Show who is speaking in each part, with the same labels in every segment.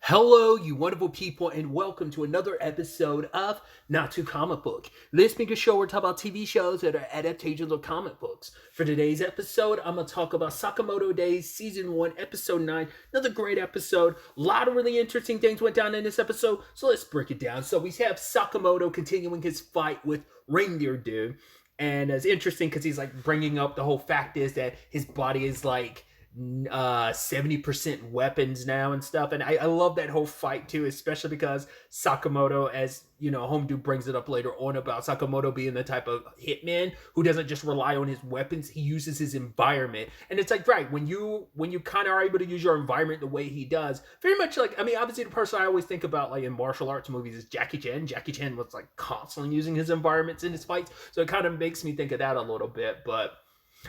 Speaker 1: Hello, you wonderful people, and welcome to another episode of Not Too Comic Book. This being a show where we talk about TV shows that are adaptations of comic books. For today's episode, I'm going to talk about Sakamoto Days, Season 1, Episode 9. Another great episode. A lot of really interesting things went down in this episode, so let's break it down. So we have Sakamoto continuing his fight with Reindeer Dude, and it's interesting because he's like bringing up the whole fact is that his body is like 70% weapons now and stuff, and I love that whole fight too, especially because Sakamoto, as you know, Homedew brings it up later on about Sakamoto being the type of hitman who doesn't just rely on his weapons, he uses his environment. And it's like, right, when you kind of are able to use your environment the way he does, very much like, I mean, obviously the person I always think about like in martial arts movies is Jackie Chan was like constantly using his environments in his fights, so it kind of makes me think of that a little bit. But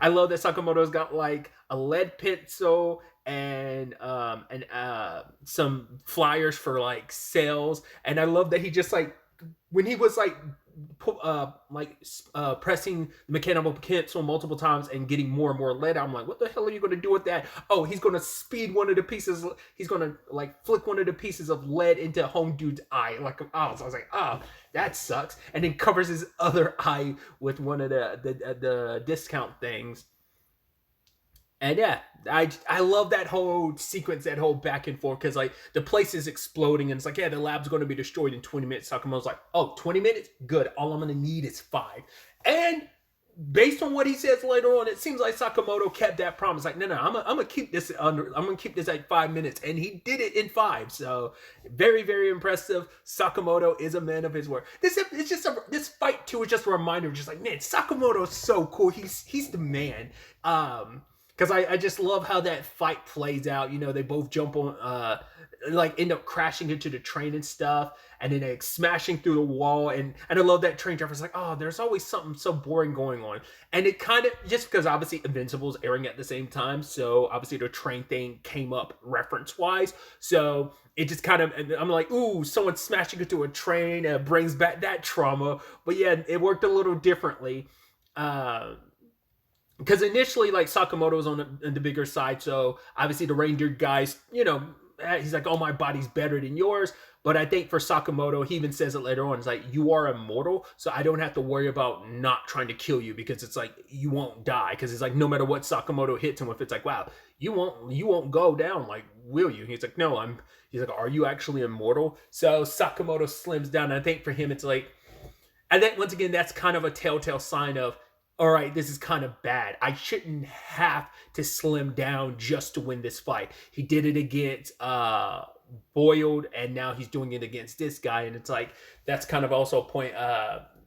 Speaker 1: I love that Sakamoto's got like a lead pencil and some flyers for like sales, and I love that he just like when he was like pressing the mechanical pencil multiple times and getting more and more lead. I'm like, what the hell are you going to do with that? Oh, he's going to speed one of the pieces. He's going to like flick one of the pieces of lead into Home Dude's eye. Like, oh, so I was like, oh, that sucks. And then covers his other eye with one of the discount things. And yeah, I love that whole sequence, that whole back and forth, because like the place is exploding and it's like, yeah, the lab's going to be destroyed in 20 minutes. Sakamoto's like, oh, 20 minutes? Good. All I'm going to need is 5. And based on what he says later on, it seems like Sakamoto kept that promise. Like, no, I'm gonna keep this under. I'm gonna keep this at 5 minutes, and he did it in 5. So, very, very impressive. Sakamoto is a man of his word. This fight too is just a reminder. Just like, man, Sakamoto's so cool. He's the man. Because I just love how that fight plays out. You know, they both jump on, like end up crashing into the train and stuff, and then like smashing through the wall. And I love that train driver's like, oh, there's always something so boring going on. And it kind of, just because obviously Invincible's airing at the same time, so obviously the train thing came up reference-wise. So it just kind of, I'm like, ooh, someone smashing into a train brings back that trauma. But yeah, it worked a little differently. Because initially, like, Sakamoto was on the bigger side, so obviously the reindeer guys, you know, he's like, oh, my body's better than yours. But I think for Sakamoto, he even says it later on, it's like, you are immortal, so I don't have to worry about not trying to kill you, because it's like, you won't die. Because it's like, no matter what Sakamoto hits him with, it's like, wow, you won't go down, like, will you? He's like, no, he's like, are you actually immortal? So Sakamoto slims down, and I think for him, it's like, and then once again, that's kind of a telltale sign of, all right, this is kind of bad. I shouldn't have to slim down just to win this fight. He did it against Boiled, and now he's doing it against this guy. And it's like, that's kind of also a point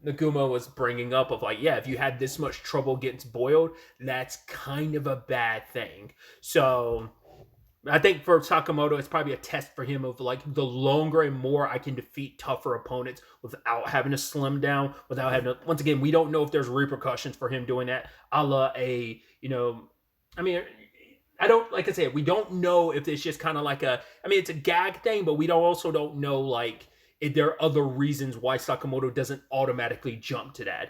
Speaker 1: Naguma was bringing up of like, yeah, if you had this much trouble against Boiled, that's kind of a bad thing. So I think for Sakamoto, it's probably a test for him of like, the longer and more I can defeat tougher opponents without having to slim down, without having to, once again, we don't know if there's repercussions for him doing that, a la a, you know, I mean, I don't, like I said, we don't know if it's just kind of like it's a gag thing, but we don't know like if there are other reasons why Sakamoto doesn't automatically jump to that.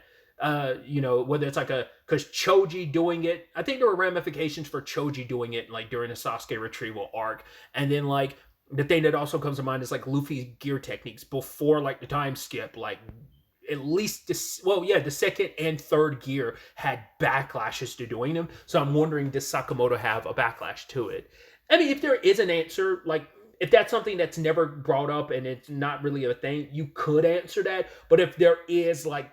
Speaker 1: You know, whether it's like because Choji doing it, I think there were ramifications for Choji doing it like during the Sasuke retrieval arc. And then like the thing that also comes to mind is like Luffy's gear techniques before like the time skip, like at least the second and third gear had backlashes to doing them. So I'm wondering, does Sakamoto have a backlash to it? I mean, if there is an answer, like if that's something that's never brought up and it's not really a thing, you could answer that. But if there is like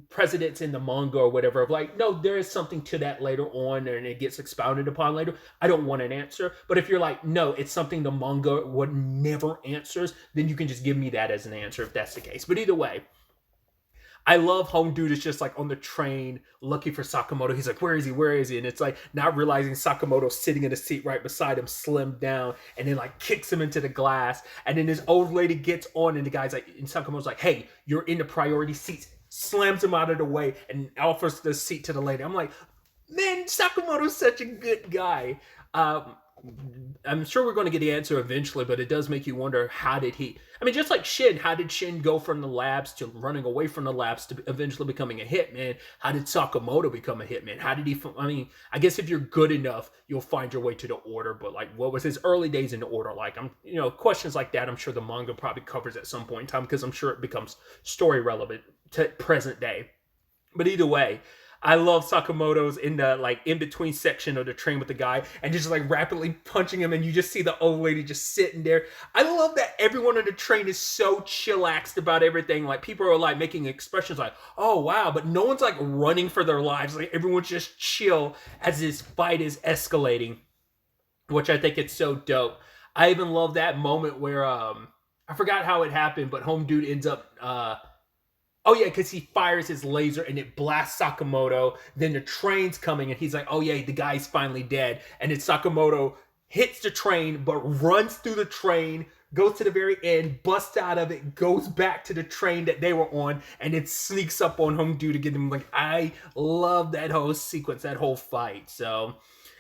Speaker 1: precedents in the manga or whatever of like, no, there is something to that later on and it gets expounded upon later, I don't want an answer. But if you're like, no, it's something the manga would never answers, then you can just give me that as an answer if that's the case. But either way, I love Home Dude is just like on the train looking for Sakamoto. He's like, where is he? Where is he? And it's like not realizing Sakamoto's sitting in a seat right beside him, slimmed down, and then like kicks him into the glass. And then this old lady gets on, and the guy's like, and Sakamoto's like, hey, you're in the priority seats. Slams him out of the way and offers the seat to the lady. I'm like, man, Sakamoto's such a good guy. I'm sure we're going to get the answer eventually, but it does make you wonder, how did he? I mean, just like Shin, how did Shin go from the labs to running away from the labs to eventually becoming a hitman? How did Sakamoto become a hitman? How did he? I mean, I guess if you're good enough, you'll find your way to the order. But like, what was his early days in the order like? Questions like that. I'm sure the manga probably covers at some point in time, because I'm sure it becomes story relevant to present day. But either way, I love Sakamoto's in the like in between section of the train with the guy and just like rapidly punching him, and you just see the old lady just sitting there. I love that everyone on the train is so chillaxed about everything. Like, people are like making expressions like, "Oh wow," but no one's like running for their lives. Like, everyone's just chill as this fight is escalating, which I think it's so dope. I even love that moment where I forgot how it happened, but Home Dude ends up oh yeah, because he fires his laser and it blasts Sakamoto. Then the train's coming and he's like, "Oh yeah, the guy's finally dead." And then Sakamoto hits the train, but runs through the train, goes to the very end, busts out of it, goes back to the train that they were on, and it sneaks up on Home Dude to get him. Like, I love that whole sequence, that whole fight. So,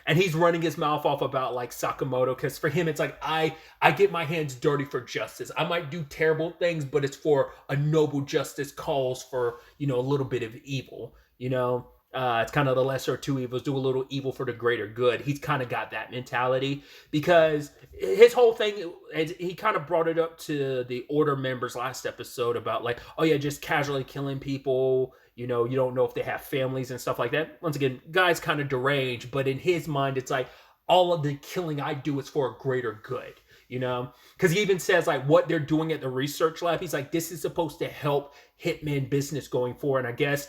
Speaker 1: and he's running his mouth off about like Sakamoto, because for him it's like, I get my hands dirty for justice. I might do terrible things, but it's for a noble justice, calls for, a little bit of evil. It's kind of the lesser of two evils. Do a little evil for the greater good. He's kind of got that mentality, because his whole thing, he kind of brought it up to the order members last episode about like, oh yeah, just casually killing people. You don't know if they have families and stuff like that. Once again, guy's kind of deranged, but in his mind, it's like, all of the killing I do is for a greater good. Because he even says like what they're doing at the research lab. He's like, this is supposed to help hitman business going forward. And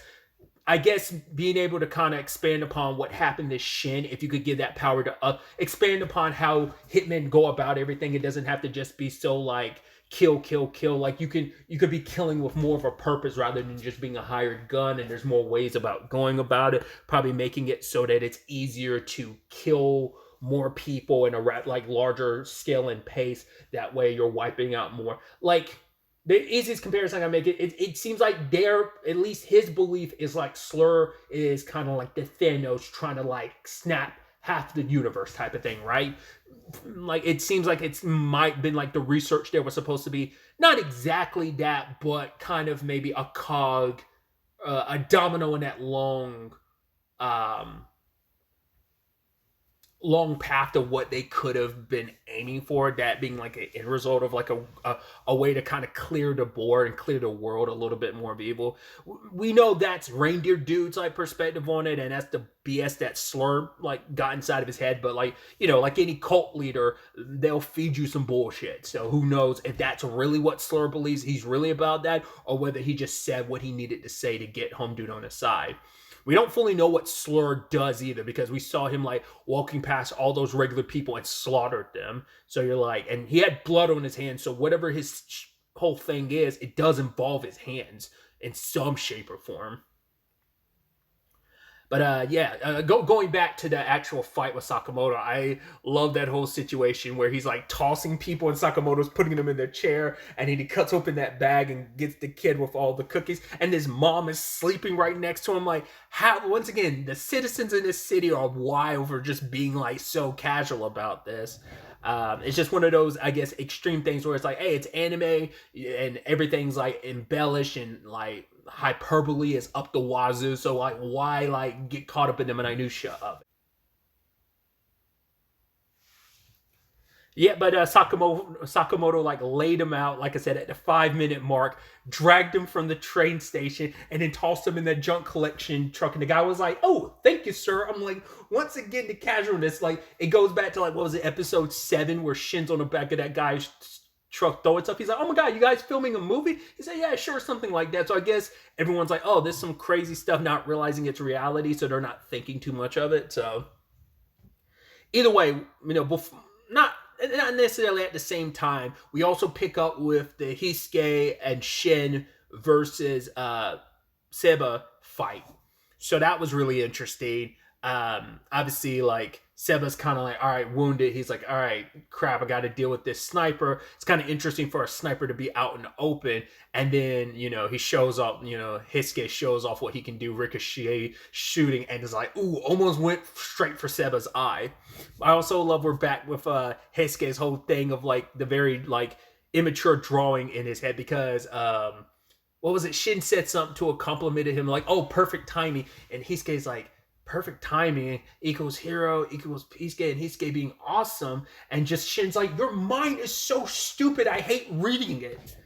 Speaker 1: I guess being able to kind of expand upon what happened to Shin, if you could give that power to expand upon how hitmen go about everything, it doesn't have to just be so like kill, kill, kill. Like, you could be killing with more of a purpose rather than just being a hired gun. And there's more ways about going about it, probably making it so that it's easier to kill more people in a like larger scale and pace. That way you're wiping out more. Like, the easiest comparison I can make it seems like at least his belief is like Slur is kind of like the Thanos trying to like snap half the universe type of thing, right? Like, it seems like it's might been like the research there was supposed to be not exactly that, but kind of maybe a cog, a domino in that um, long path to what they could have been aiming for, that being like an end result of like a way to kind of clear the board and clear the world a little bit more of evil. We know that's Reindeer Dude's like perspective on it, and that's the BS that Slurm like got inside of his head. But like, like any cult leader, they'll feed you some bullshit. So who knows if that's really what Slur believes, he's really about that, or whether he just said what he needed to say to get Home Dude on his side. We don't fully know what Slur does either, because we saw him like walking past all those regular people and slaughtered them. So you're like, and he had blood on his hands. So whatever his whole thing is, it does involve his hands in some shape or form. But going back to the actual fight with Sakamoto, I love that whole situation where he's like tossing people and Sakamoto's putting them in their chair, and then he cuts open that bag and gets the kid with all the cookies, and his mom is sleeping right next to him. Like, how, once again, the citizens in this city are wild for just being like so casual about this. It's just one of those, I guess, extreme things where it's like, hey, it's anime and everything's like embellished and like hyperbole is up the wazoo. So like, why like get caught up in the minutia of it? Yeah, but Sakamoto like laid him out, like I said, at the 5 minute mark, dragged him from the train station, and then tossed him in the junk collection truck. And the guy was like, "Oh, thank you, sir." I'm like, once again, the casualness, like, it goes back to like, what was it, episode 7, where Shin's on the back of that guy's truck throwing stuff. He's like, "Oh my god, you guys filming a movie?" He said, "Yeah, sure," something like that. So I guess everyone's like, "Oh, there's some crazy stuff," not realizing it's reality, so they're not thinking too much of it. So either way, not not necessarily at the same time. We also pick up with the Hisuke and Shin versus Seba fight. So that was really interesting. Obviously, like Seba's kind of like, all right, wounded. He's like, all right, crap, I got to deal with this sniper. It's kind of interesting for a sniper to be out in the open. And then, he shows up, Hisuke shows off what he can do, ricochet shooting, and is like, ooh, almost went straight for Seba's eye. I also love we're back with Hisuke's whole thing of like the very like immature drawing in his head because what was it? Shin said something to complimented him like, oh, perfect timing. And Hisuke's like, perfect timing equals hero equals Hisuke, and Hisuke being awesome. And just Shin's like, your mind is so stupid. I hate reading it.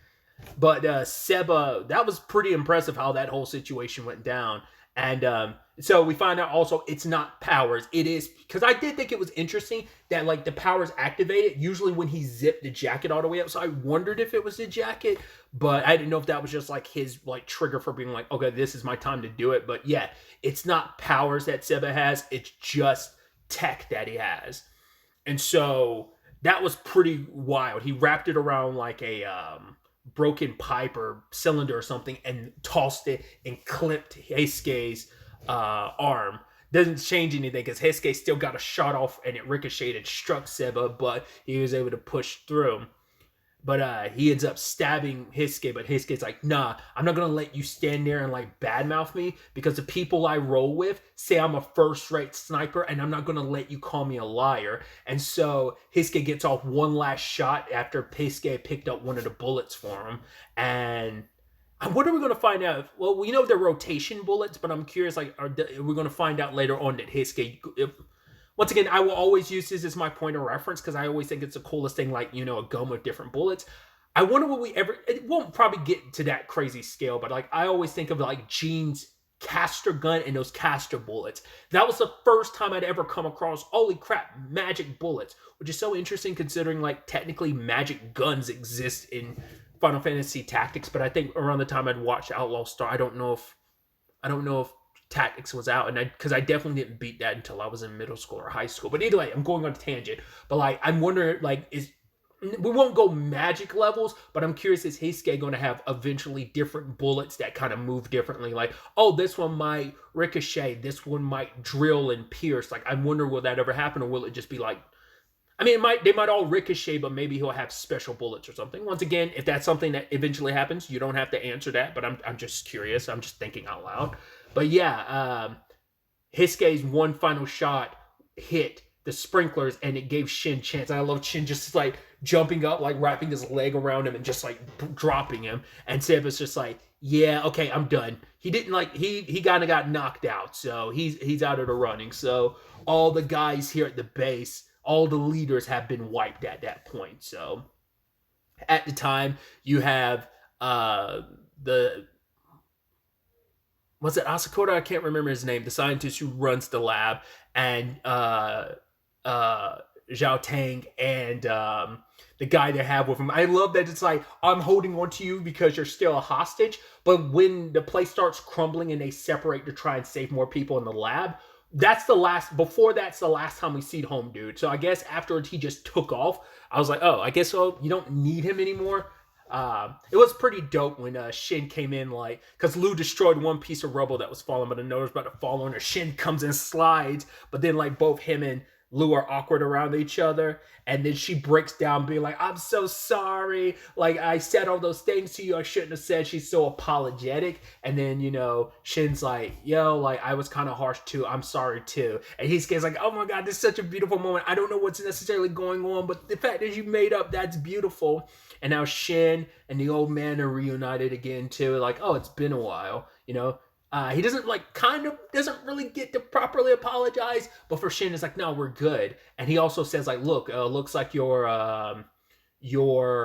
Speaker 1: But Seba, that was pretty impressive how that whole situation went down. And so we find out also it's not powers. It is, because I did think it was interesting that like the powers activated usually when he zipped the jacket all the way up. So I wondered if it was the jacket, but I didn't know if that was just like his like trigger for being like, okay, this is my time to do it. But yeah, it's not powers that Seba has. It's just tech that he has. And so that was pretty wild. He wrapped it around like a broken pipe or cylinder or something and tossed it and clipped Heisuke's arm. Doesn't change anything because Hisuke still got a shot off and it ricocheted and struck Seba, but he was able to push through. But he ends up stabbing Hisuke, but Hisuke's like, nah, I'm not going to let you stand there and like badmouth me because the people I roll with say I'm a first-rate sniper and I'm not going to let you call me a liar. And so Hisuke gets off one last shot after Hisuke picked up one of the bullets for him. And what are we going to find out? Well, we know they're rotation bullets, but I'm curious, like, are we going to find out later on that Hisuke... Once again, I will always use this as my point of reference because I always think it's the coolest thing, like, a gun with different bullets. I wonder will we ever... It won't probably get to that crazy scale, but, like, I always think of, like, Gene's caster gun and those caster bullets. That was the first time I'd ever come across, holy crap, magic bullets, which is so interesting considering, like, technically magic guns exist in Final Fantasy Tactics, but I think around the time I'd watched Outlaw Star, I don't know if Tactics was out, and because I definitely didn't beat that until I was in middle school or high school. But either way, I'm going on a tangent. But like, I'm wondering, like, we won't go magic levels, but I'm curious, is Heisuke going to have eventually different bullets that kind of move differently? Like, oh, this one might ricochet, this one might drill and pierce. Like, I wonder, will that ever happen, or will it just be like, I mean, they might all ricochet, but maybe he'll have special bullets or something. Once again, if that's something that eventually happens, you don't have to answer that, but I'm just curious. I'm just thinking out loud. But yeah, Hisuke's one final shot hit the sprinklers, and it gave Shin chance. I love Shin just like jumping up, like wrapping his leg around him and just like dropping him. And Seba's just like, yeah, okay, I'm done. He didn't like, he kind of got knocked out, so he's out of the running. So all the guys here at the base, all the leaders have been wiped at that point. So at the time, you have was it Asakota? I can't remember his name. The scientist who runs the lab, and Zhao Tang, and the guy they have with him. I love that it's like, I'm holding on to you because you're still a hostage, but when the place starts crumbling and they separate to try and save more people in the lab, that's the last time we see Home Dude. So I guess afterwards he just took off. I was like, oh, I guess so. You don't need him anymore. It was pretty dope when Shin came in, like, because Lou destroyed one piece of rubble that was falling, but another was about to fall on her. Shin comes and slides, but then like both him and Lou are awkward around each other, and then she breaks down being like, I'm so sorry, like I said all those things to you I shouldn't have said. She's so apologetic, and then Shin's like, yo, like I was kind of harsh too, I'm sorry too. And he's like, oh my god, this is such a beautiful moment. I don't know what's necessarily going on, but the fact that you made up, that's beautiful. And now Shin and the old man are reunited again too, like, oh, it's been a while. He doesn't doesn't really get to properly apologize, but for Shin, it's like, no, we're good. And he also says like, look, looks like your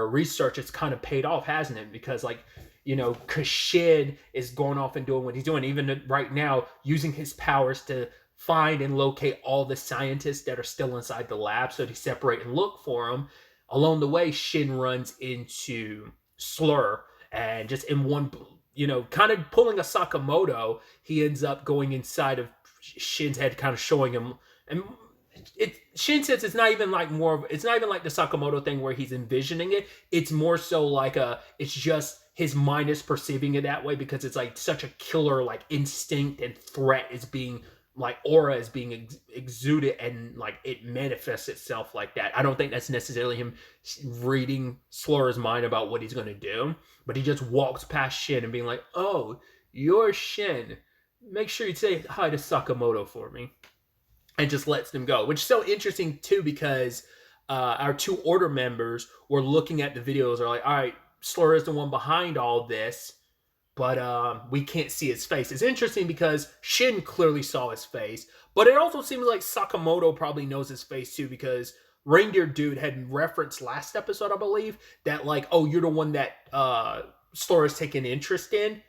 Speaker 1: research has kind of paid off, hasn't it? Because like, because Shin is going off and doing what he's doing, even right now, using his powers to find and locate all the scientists that are still inside the lab, so to separate and look for them. Along the way, Shin runs into Slur, and just in one, kind of pulling a Sakamoto, he ends up going inside of Shin's head, kind of showing him. And Shin says it's not even like the Sakamoto thing where he's envisioning it. It's more so like it's just his mind is perceiving it that way because it's like such a killer like instinct and threat is being like aura is being exuded and like it manifests itself like that. I don't think that's necessarily him reading Slur's mind about what he's going to do, but he just walks past Shin and being like, "Oh, you're Shin. Make sure you say hi to Sakamoto for me," and just lets them go, which is so interesting too because our two order members were looking at the videos. Are like, "All right, Slur is the one behind all this." But we can't see his face. It's interesting because Shin clearly saw his face, but it also seems like Sakamoto probably knows his face too because Reindeer Dude had referenced last episode, I believe, that like, oh, you're the one that Slur taken interest in.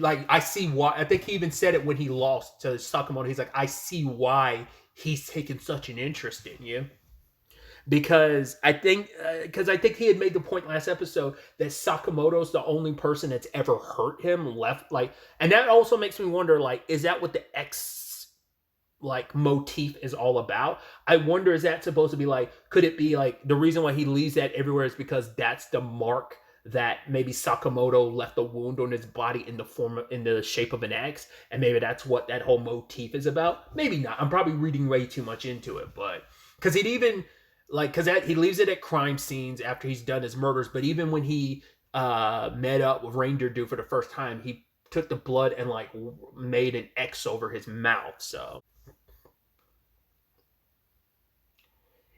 Speaker 1: Like, I see why. I think he even said it when he lost to Sakamoto. He's like, I see why he's taken such an interest in you. Because I think he had made the point last episode that Sakamoto's the only person that's ever hurt him left, like, and that also makes me wonder, like, is that what the X like motif is all about? I wonder, is that supposed to be like, could it be like the reason why he leaves that everywhere is because that's the mark that maybe Sakamoto left a wound on his body in the shape of an X, and maybe that's what that whole motif is about? Maybe not. I'm probably reading way too much into it, but because it even like because he leaves it at crime scenes after he's done his murders, but even when he met up with Reindeer Dude for the first time, he took the blood and like made an X over his mouth. So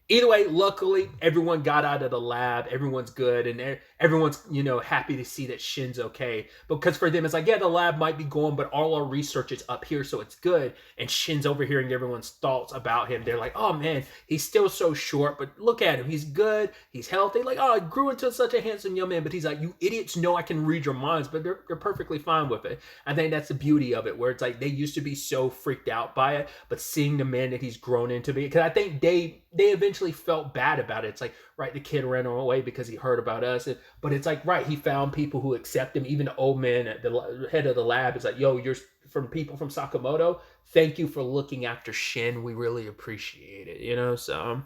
Speaker 1: either way, luckily everyone got out of the lab. Everyone's good, and everyone's happy to see that Shin's okay. Because for them, it's like, yeah, the lab might be going, but all our research is up here, so it's good. And Shin's overhearing everyone's thoughts about him. They're like, oh man, he's still so short, but look at him, he's good, he's healthy. Like, oh, he grew into such a handsome young man. But he's like, you idiots know I can read your minds, but they're perfectly fine with it. I think that's the beauty of it, where it's like they used to be so freaked out by it, but seeing the man that he's grown into be, because I think they eventually felt bad about it. It's like, right, the kid ran away because he heard about us, but it's like, right, he found people who accept him. Even the old man at the head of the lab is like, yo, you're from people from Sakamoto, thank you for looking after Shin, we really appreciate it. So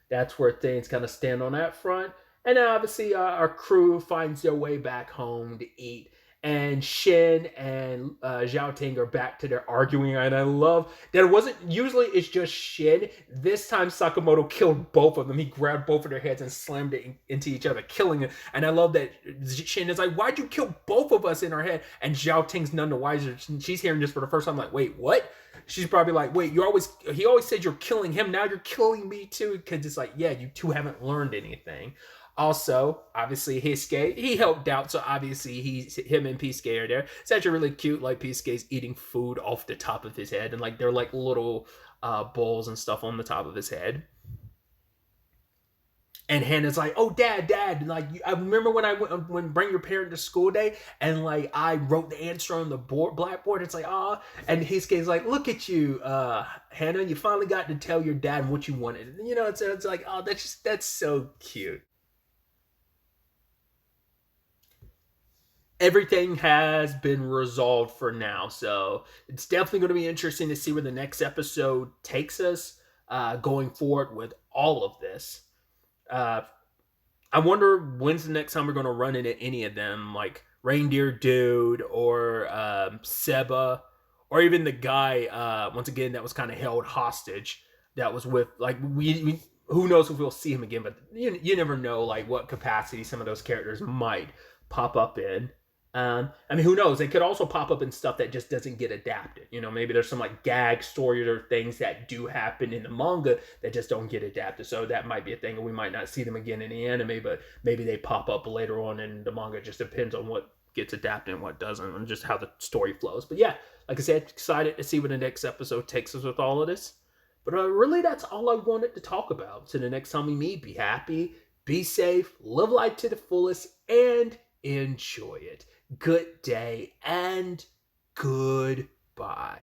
Speaker 1: that's where things kind of stand on that front. And then obviously our crew finds their way back home to eat, and Shin and Zhao Ting are back to their arguing. And I love that it wasn't, usually it's just Shin. This time Sakamoto killed both of them. He grabbed both of their heads and slammed it into each other, killing it. And I love that Shin is like, why'd you kill both of us in our head? And Zhao Ting's none the wiser. She's hearing this for the first time, like, wait, what? She's probably like, wait, he always said you're killing him, now you're killing me too. Because it's like, yeah, you two haven't learned anything. Also, obviously, Hisuke, he helped out, so obviously him and Pisuke are there. It's actually really cute, like Pisuke's eating food off the top of his head, and like they're like little bowls and stuff on the top of his head. And Hannah's like, oh, dad, like, I remember when I went bring your parent to school day, and like I wrote the answer on the blackboard. It's like, ah, and Hisuke's like, look at you, Hannah, you finally got to tell your dad what you wanted. It's like, oh, that's so cute. Everything has been resolved for now, so it's definitely going to be interesting to see where the next episode takes us going forward with all of this. uh, I wonder when's the next time we're going to run into any of them, like Reindeer Dude or Seba, or even the guy once again that was kind of held hostage, that was with, like, we who knows if we'll see him again, but you never know like what capacity some of those characters might pop up in. I mean, who knows? They could also pop up in stuff that just doesn't get adapted. Maybe there's some like gag stories or things that do happen in the manga that just don't get adapted. So that might be a thing, and we might not see them again in the anime, but maybe they pop up later on in the manga. It just depends on what gets adapted and what doesn't, and just how the story flows. But yeah, like I said, excited to see where the next episode takes us with all of this. But really, that's all I wanted to talk about. So the next time we meet, be happy, be safe, live life to the fullest, and enjoy it. Good day and goodbye.